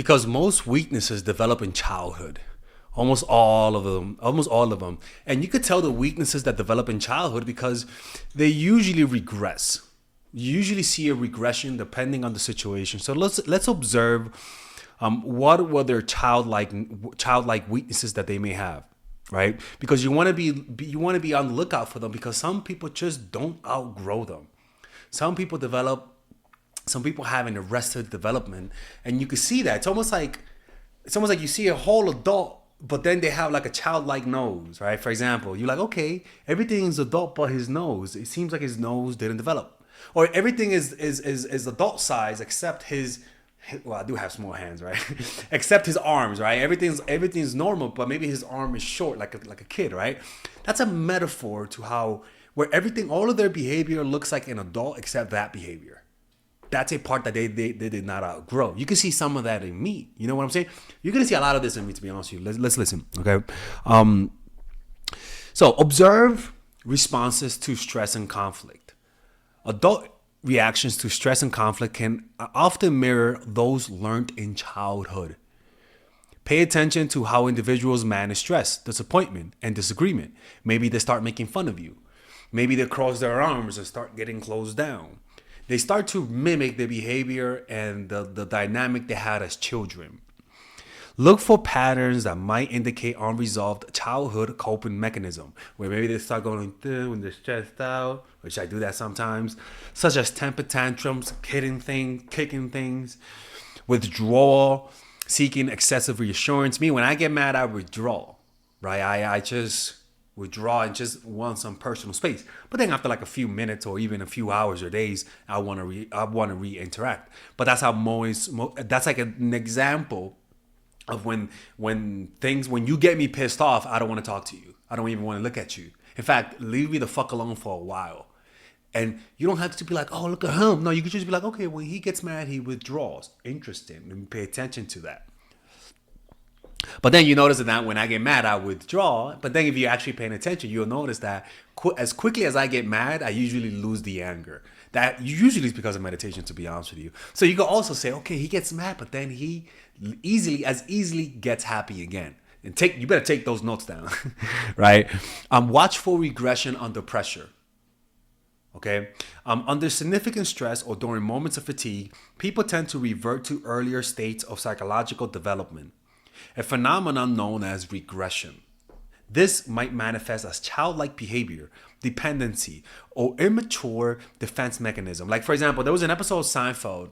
Because most weaknesses develop in childhood. Almost all of them. Almost all of them. And you could tell the weaknesses that develop in childhood because they usually regress. You usually see a regression depending on the situation. So let's observe what were their childlike weaknesses that they may have, right? Because you want to be on the lookout for them because some people just don't outgrow them. Some people have an arrested development, and you can see that. It's almost like you see a whole adult, but then they have like a childlike nose, right? For example, you're like, okay, everything's adult but his nose. It seems like his nose didn't develop. Or everything is adult size except his well, I do have small hands, right? Except his arms, right? Everything's normal, but maybe his arm is short, like a kid, right? That's a metaphor to how where all of their behavior looks like an adult except that behavior. That's a part that they did not outgrow. You can see some of that in me. You know what I'm saying? You're gonna see a lot of this in me, to be honest with you. Let's listen, okay? So observe responses to stress and conflict. Adult reactions to stress and conflict can often mirror those learned in childhood. Pay attention to how individuals manage stress, disappointment, and disagreement. Maybe they start making fun of you. Maybe they cross their arms and start getting closed down. They start to mimic the behavior and the dynamic they had as children. Look for patterns that might indicate unresolved childhood coping mechanism, where maybe they start going through when they're stressed out, which I do that sometimes, such as temper tantrums, kicking things, withdrawal, seeking excessive reassurance. Me, when I get mad, I withdraw, right? I just withdraw and just want some personal space. But then after like a few minutes or even a few hours or days, I want to re-interact. But that's that's like an example of when you get me pissed off, I don't want to talk to you. I don't even want to look at you. In fact, leave me the fuck alone for a while. And you don't have to be like, oh, look at him. No, you can just be like, okay, when he gets mad, he withdraws. Interesting. Let me pay attention to that. But then you notice that when I get mad, I withdraw. But then if you're actually paying attention, you'll notice that as quickly as I get mad, I usually lose the anger. That usually is because of meditation, to be honest with you. So you can also say, okay, he gets mad, but then he easily gets happy again. And you better take those notes down, right? Watch for regression under pressure. Okay. Under significant stress or during moments of fatigue, people tend to revert to earlier states of psychological development, a phenomenon known as regression. This might manifest as childlike behavior, dependency, or immature defense mechanism. Like, for example, there was an episode of Seinfeld.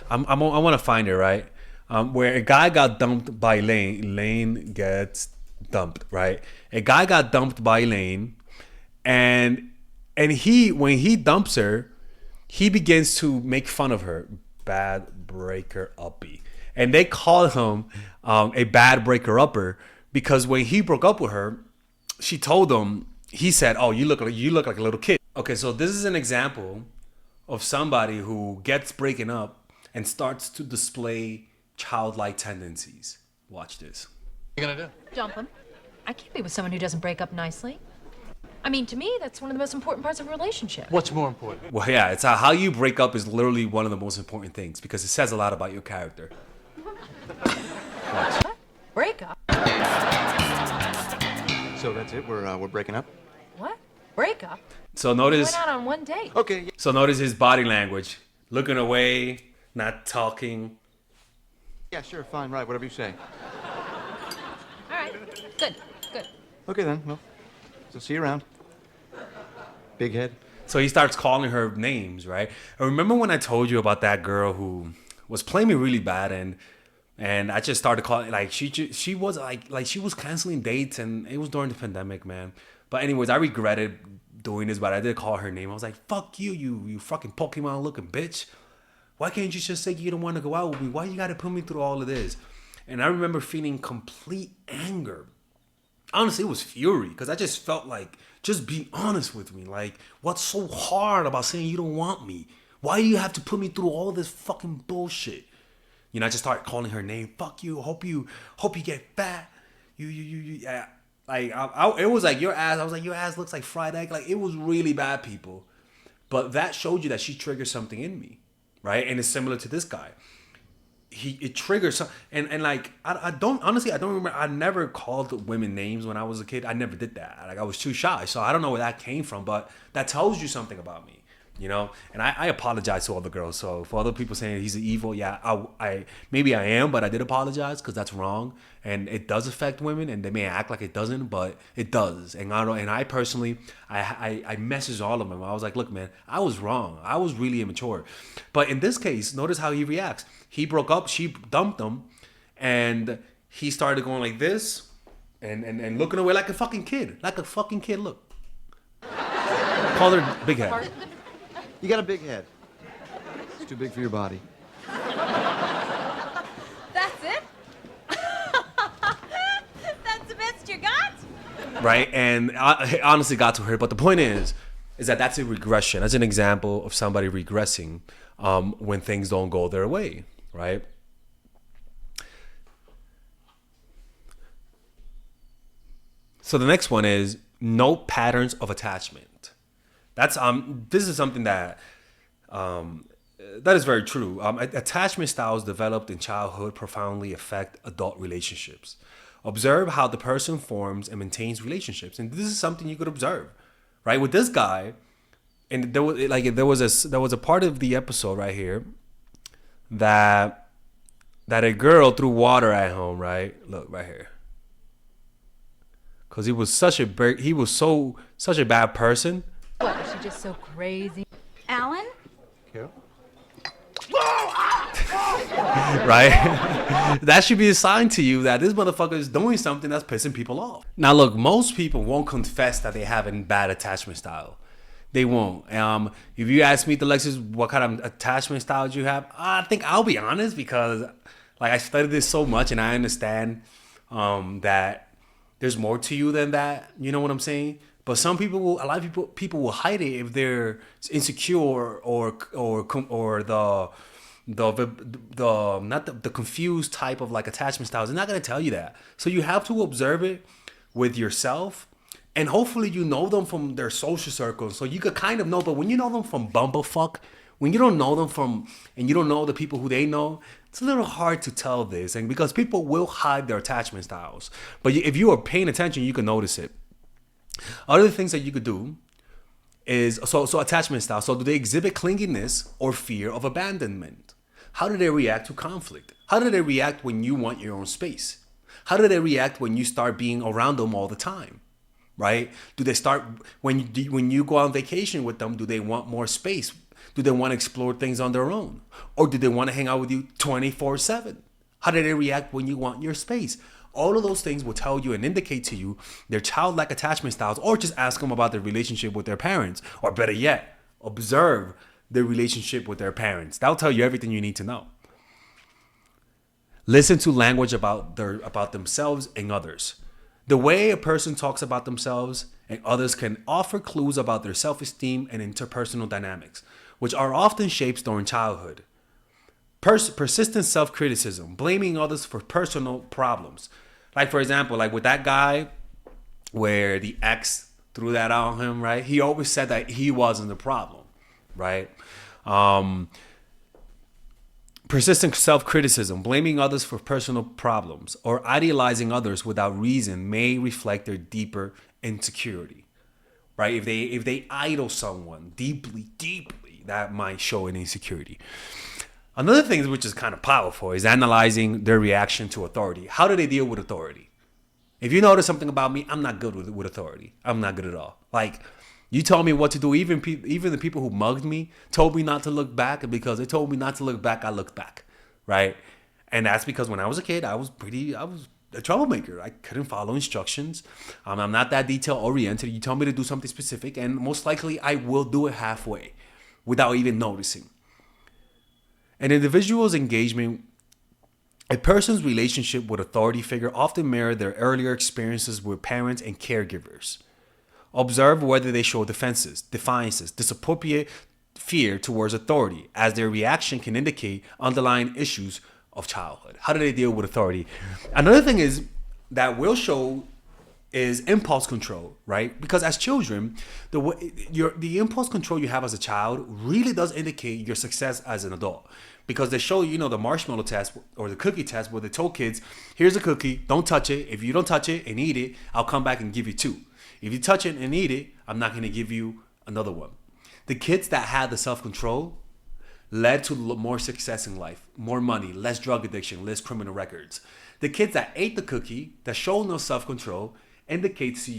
I want to find it, right? Where a guy got dumped by Lane. Lane gets dumped, right? A guy got dumped by Lane, and when he dumps her, he begins to make fun of her. Bad breaker uppy. And they call him a bad breaker upper because when he broke up with her, she told him, he said, oh, you look like a little kid. Okay, so this is an example of somebody who gets breaking up and starts to display childlike tendencies. Watch this. What are you gonna do? Dump him. I can't be with someone who doesn't break up nicely. I mean, to me, that's one of the most important parts of a relationship. What's more important? Well, yeah, it's how you break up is literally one of the most important things because it says a lot about your character. Watch. What? Break up? So that's it? We're breaking up? What? Break up? So We notice. went out on one date. Okay. So notice his body language, looking away, not talking. Yeah, sure, fine, right, whatever you say. All right. Good. Okay then, well, so see you around. Big head. So he starts calling her names, right? I remember when I told you about that girl who was playing me really bad, and I just started calling, like she was like she was canceling dates, and it was during the pandemic, man. But anyways, I regretted doing this, but I did call her name. I was like, "Fuck you, you fucking Pokemon looking bitch. Why can't you just say you don't want to go out with me? Why you got to put me through all of this?" And I remember feeling complete anger. Honestly, it was fury because I just felt like, just be honest with me. Like, what's so hard about saying you don't want me? Why do you have to put me through all this fucking bullshit? You know, I just started calling her name. Fuck you. Hope you get fat. You. Yeah. Like, it was like your ass. I was like, your ass looks like fried egg. Like, it was really bad, people. But that showed you that she triggered something in me, right? And it's similar to this guy. it triggers some, and like I don't honestly, I don't remember. I never called women names when I was a kid. I never did that. Like I was too shy, so I don't know where that came from. But that tells you something about me, you know. And I apologize to all the girls. So for other people saying he's evil, yeah, I maybe I am, but I did apologize because that's wrong, and it does affect women, and they may act like it doesn't, but it does. And I personally, I messaged all of them. I was like, look, man, I was wrong. I was really immature. But in this case, notice how he reacts. He broke up, she dumped him, and he started going like this and looking away like a fucking kid. Like a fucking kid, look. Call her big head. You got a big head. It's too big for your body. That's it? That's the best you got? Right? And it honestly got to her. But the point is that that's a regression. That's an example of somebody regressing when things don't go their way. Right? So the next one is note patterns of attachment. That's this is something that is very true. Attachment styles developed in childhood profoundly affect adult relationships. Observe how the person forms and maintains relationships, and this is something you could observe, right? With this guy, and there was a part of the episode right here that a girl threw water at him, right? Look right here, because he was such a bad person. What, was she just so crazy? Alan? Carol? Right? That should be a sign to you that this motherfucker is doing something that's pissing people off. Now, look, most people won't confess that they have a bad attachment style. They won't. If you ask me, Alexis, what kind of attachment style do you have? I think I'll be honest because, like, I studied this so much and I understand that there's more to you than that. You know what I'm saying? But a lot of people will hide it if they're insecure or the not the confused type of like attachment styles. They're not gonna tell you that. So you have to observe it with yourself, and hopefully you know them from their social circles, so you could kind of know. But when you know them from bumblefuck, when you don't know them from, and you don't know the people who they know, it's a little hard to tell this, and because people will hide their attachment styles. But if you are paying attention, you can notice it. Other things that you could do is so attachment style. So do they exhibit clinginess or fear of abandonment? How do they react to conflict? How do they react when you want your own space? How do they react when you start being around them all the time? Right? Do they start when you go on vacation with them? Do they want more space? Do they want to explore things on their own, or do they want to hang out with you 24/7? How do they react when you want your space? All of those things will tell you and indicate to you their childlike attachment styles, or just ask them about their relationship with their parents, or better yet, observe their relationship with their parents. That'll tell you everything you need to know. Listen to language about themselves and others. The way a person talks about themselves and others can offer clues about their self-esteem and interpersonal dynamics, which are often shaped during childhood. Persistent self-criticism, blaming others for personal problems. Like, for example, like with that guy where the ex threw that on him, right? He always said that he wasn't the problem, right? Persistent self-criticism, blaming others for personal problems, or idealizing others without reason may reflect their deeper insecurity, right? If they idol someone deeply, that might show an insecurity. Another thing which is kind of powerful is analyzing their reaction to authority. How do they deal with authority? If you notice something about me, I'm not good with authority. I'm not good at all. Like, you told me what to do. Even the people who mugged me told me not to look back, and because they told me not to look back, I looked back, right? And that's because when I was a kid, I was a troublemaker. I couldn't follow instructions. I'm not that detail oriented. You tell me to do something specific, and most likely I will do it halfway without even noticing. An individual's engagement, a person's relationship with authority figure often mirror their earlier experiences with parents and caregivers. Observe whether they show defiances, disappropriate fear towards authority, as their reaction can indicate underlying issues of childhood. How do they deal with authority? Another thing is that will show is impulse control, right? Because as children, the impulse control you have as a child really does indicate your success as an adult. Because they show you, the marshmallow test or the cookie test where they told kids, here's a cookie, don't touch it. If you don't touch it and eat it, I'll come back and give you 2. If you touch it and eat it, I'm not going to give you another one. The kids that had the self-control led to more success in life, more money, less drug addiction, less criminal records. The kids that ate the cookie, that showed no self-control, indicates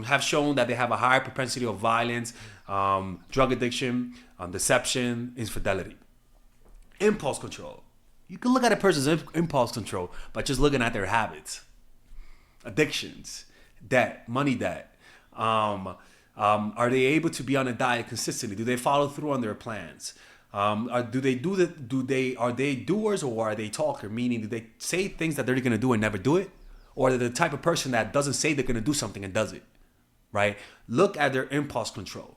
have shown that they have a higher propensity of violence, drug addiction, deception, infidelity. Impulse control. You can look at a person's impulse control by just looking at their habits, addictions, debt, money debt. Are they able to be on a diet consistently? Do they follow through on their plans? Are they doers or are they talkers? Meaning, do they say things that they're going to do and never do it? Or are they the type of person that doesn't say they're going to do something and does it? Right? Look at their impulse control.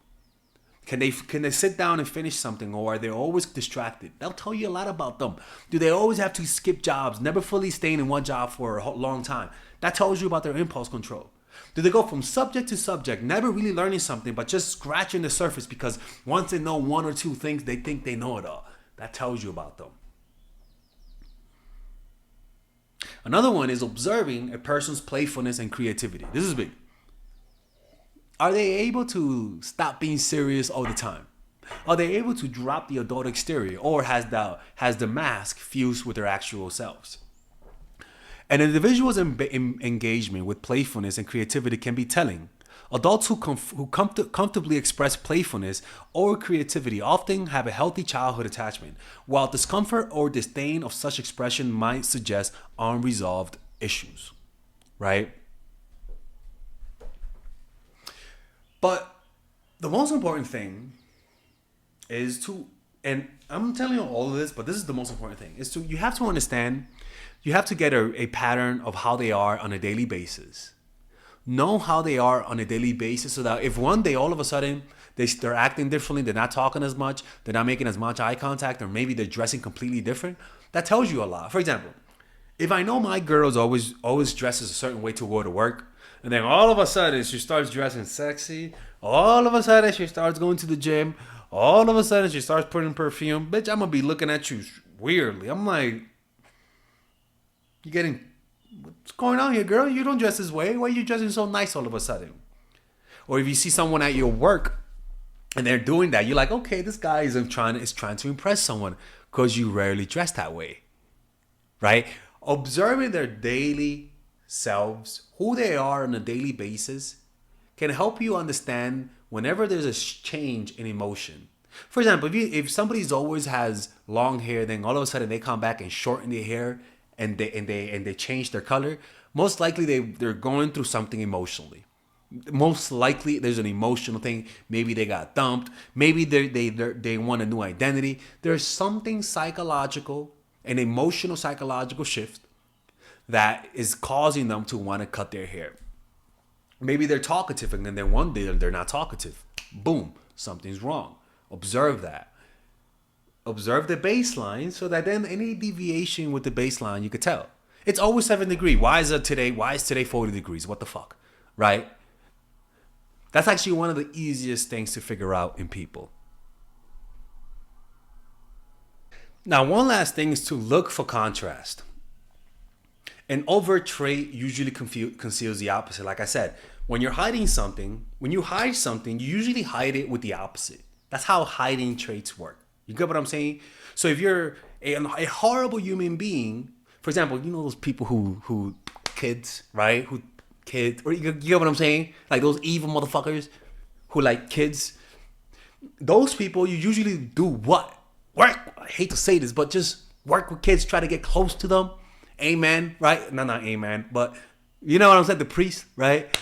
Can they sit down and finish something, or are they always distracted? That'll tell you a lot about them. Do they always have to skip jobs, never fully staying in one job for a long time? That tells you about their impulse control. Do they go from subject to subject, never really learning something, but just scratching the surface because once they know 1 or 2 things, they think they know it all? That tells you about them. Another one is observing a person's playfulness and creativity. This is big. Are they able to stop being serious all the time? Are they able to drop the adult exterior, or has the mask fused with their actual selves? An individual's engagement with playfulness and creativity can be telling. Adults who comfortably express playfulness or creativity often have a healthy childhood attachment, while discomfort or disdain of such expression might suggest unresolved issues, right? But the most important thing is to, and I'm telling you all of this, but this is the most important thing, is you have to understand, you have to get a pattern of how they are on a daily basis. Know how they are on a daily basis, so that if one day all of a sudden they're acting differently, they're not talking as much, they're not making as much eye contact, or maybe they're dressing completely different, that tells you a lot. For example, if I know my girl's always dresses a certain way to go to work, and then all of a sudden she starts dressing sexy, all of a sudden she starts going to the gym, all of a sudden she starts putting perfume, bitch, I'm gonna be looking at you weirdly. I'm like, what's going on here, girl? You don't dress this way. Why are you dressing so nice all of a sudden? Or if you see someone at your work and they're doing that, you're like, okay, this guy is trying to impress someone, because you rarely dress that way, right? Observing their daily selves, who they are on a daily basis, can help you understand whenever there's a change in emotion. For example, if somebody's always has long hair, then all of a sudden they come back and shorten their hair, and they change their color, most likely they're going through something emotionally. Most likely there's an emotional thing. Maybe they got dumped. Maybe they want a new identity. There's something psychological, an emotional psychological shift that is causing them to want to cut their hair. Maybe they're talkative, and then one day they're not talkative. Boom, something's wrong. Observe that. Observe the baseline, so that then any deviation with the baseline you could tell. It's always 7 degrees. Why is today 40 degrees? What the fuck? Right? That's actually one of the easiest things to figure out in people. Now, one last thing is to look for contrast. An overt trait usually conceals the opposite. Like I said, when you hide something, you usually hide it with the opposite. That's how hiding traits work. You get what I'm saying? So if you're a horrible human being, for example, you know those people who kids, right? Or you get what I'm saying? Like those evil motherfuckers who like kids. Those people, you usually do what? Work. I hate to say this, but just work with kids, try to get close to them. Amen, right? No, not amen, but you know what I'm saying? The priest, right?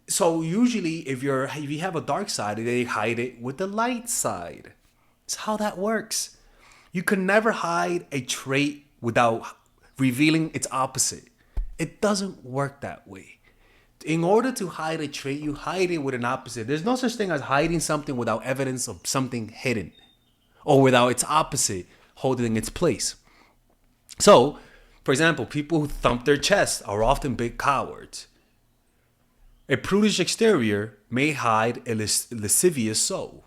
So usually if you have a dark side, they hide it with the light side. It's how that works. You can never hide a trait without revealing its opposite. It doesn't work that way. In order to hide a trait, you hide it with an opposite. There's no such thing as hiding something without evidence of something hidden, or without its opposite holding its place. So, for example, people who thump their chest are often big cowards. A prudish exterior may hide a lascivious soul.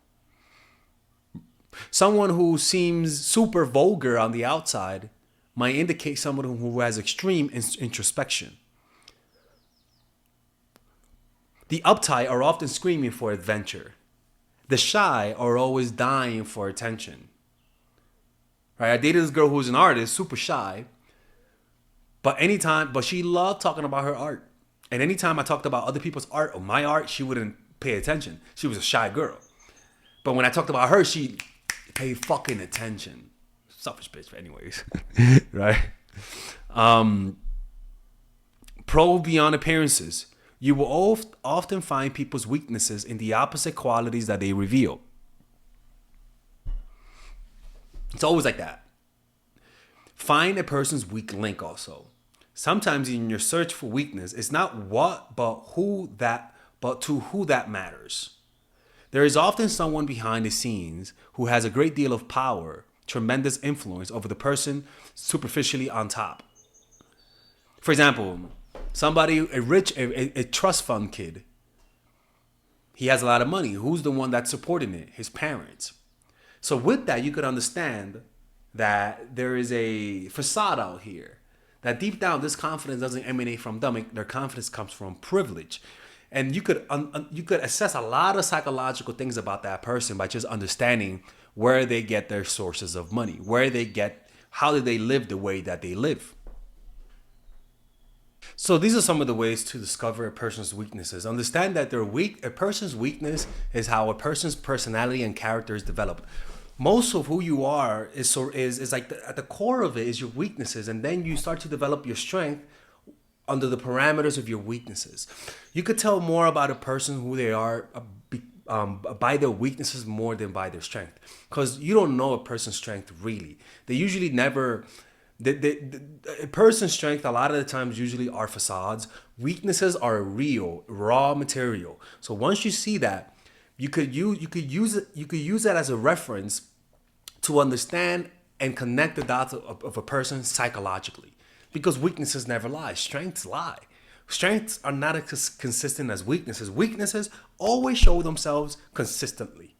Someone who seems super vulgar on the outside might indicate someone who has extreme introspection. The uptight are often screaming for adventure. The shy are always dying for attention. Right? I dated this girl who's an artist, super shy, but she loved talking about her art. And anytime I talked about other people's art or my art, she wouldn't pay attention. She was a shy girl. But when I talked about her, she paid fucking attention. Selfish bitch, anyways. Right? Probe beyond appearances. You will often find people's weaknesses in the opposite qualities that they reveal. It's always like that. Find a person's weak link also. Sometimes in your search for weakness, it's not what, but to who that matters. There is often someone behind the scenes who has a great deal of power, tremendous influence over the person superficially on top. For example, a trust fund kid. He has a lot of money. Who's the one that's supporting it? His parents. So with that, you could understand that there is a facade out here. That deep down, this confidence doesn't emanate from them. Their confidence comes from privilege. And you could assess a lot of psychological things about that person by just understanding where they get their sources of money, how do they live the way that they live. So these are some of the ways to discover a person's weaknesses. Understand that a person's weakness is how a person's personality and character is developed. Most of who you are is like at the core of it is your weaknesses, and then you start to develop your strength under the parameters of your weaknesses. You could tell more about a person who they are by their weaknesses more than by their strength, because you don't know a person's strength really. They usually never. A person's strength a lot of the times usually are facades. Weaknesses are real, raw material. So once you see that, you could use that as a reference to understand and connect the dots of a person psychologically, because weaknesses never lie. Strengths lie. Strengths are not as consistent as weaknesses. Weaknesses always show themselves consistently.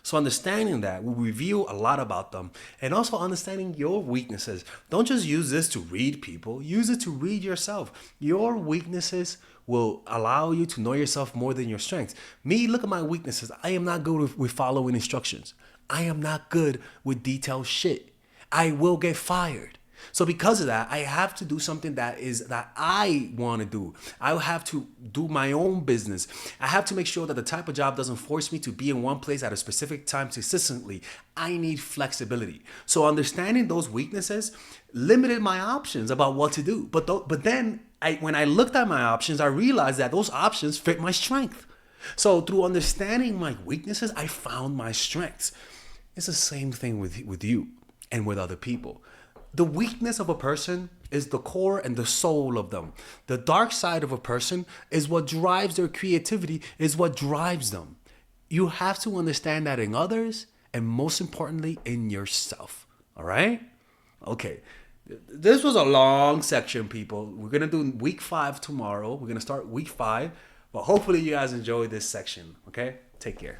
So understanding that will reveal a lot about them, and also understanding your weaknesses. Don't just use this to read people. Use it to read yourself. Your weaknesses will allow you to know yourself more than your strengths. Me, look at my weaknesses. I am not good with following instructions. I am not good with detailed shit. I will get fired. So because of that, I have to do something that I want to do. I have to do my own business. I have to make sure that the type of job doesn't force me to be in one place at a specific time consistently. I need flexibility. So understanding those weaknesses limited my options about what to do. But then when I looked at my options, I realized that those options fit my strength. So through understanding my weaknesses, I found my strengths. It's the same thing with you and with other people. The weakness of a person is the core and the soul of them. The dark side of a person is what drives their creativity, is what drives them. You have to understand that in others, and most importantly, in yourself. All right? Okay. This was a long section, people. We're going to do week 5 tomorrow. We're going to start week 5. But hopefully you guys enjoyed this section. Okay? Take care.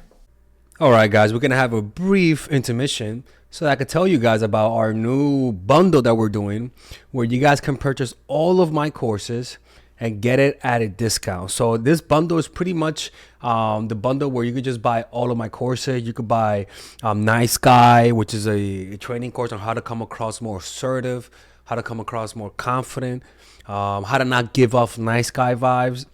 All right, guys. We're going to have a brief intermission so that I can tell you guys about our new bundle that we're doing, where you guys can purchase all of my courses and get it at a discount. So this bundle is pretty much the bundle where you could just buy all of my courses. You could buy Nice Guy, which is a training course on how to come across more assertive, how to come across more confident, how to not give off nice guy vibes.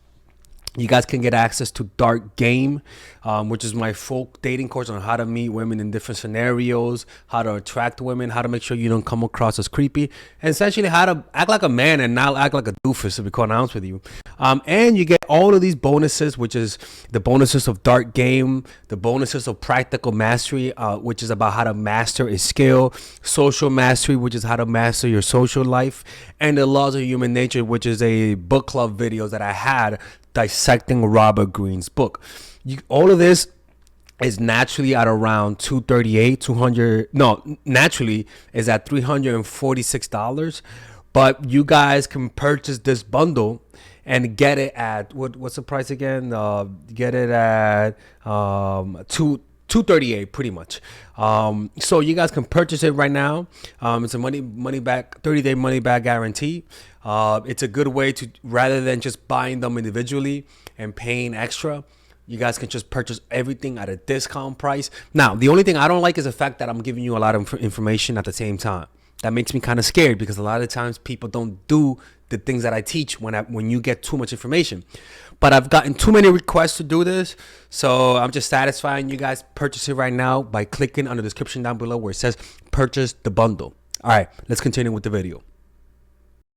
You guys can get access to Dark Game, which is my full dating course on how to meet women in different scenarios, how to attract women, how to make sure you don't come across as creepy, and essentially how to act like a man and not act like a doofus, to be quite honest with you. And you get all of these bonuses, which is the bonuses of Dark Game, the bonuses of Practical Mastery, which is about how to master a skill, Social Mastery, which is how to master your social life, and the Laws of Human Nature, which is a book club videos that I had dissecting Robert Greene's book. All of this is naturally at around naturally is at $346, but you guys can purchase this bundle and get it at what's the price again? Get it at $238 pretty much. So you guys can purchase it right now. It's a money back 30-day money back guarantee. It's a good way to, rather than just buying them individually and paying extra, you guys can just purchase everything at a discount price. Now, the only thing I don't like is the fact that I'm giving you a lot of information at the same time. That makes me kind of scared, because a lot of times people don't do the things that I teach when you get too much information. But I've gotten too many requests to do this, so I'm just satisfying you guys. Purchase it right now by clicking on the description down below where it says purchase the bundle. All right, let's continue with the video.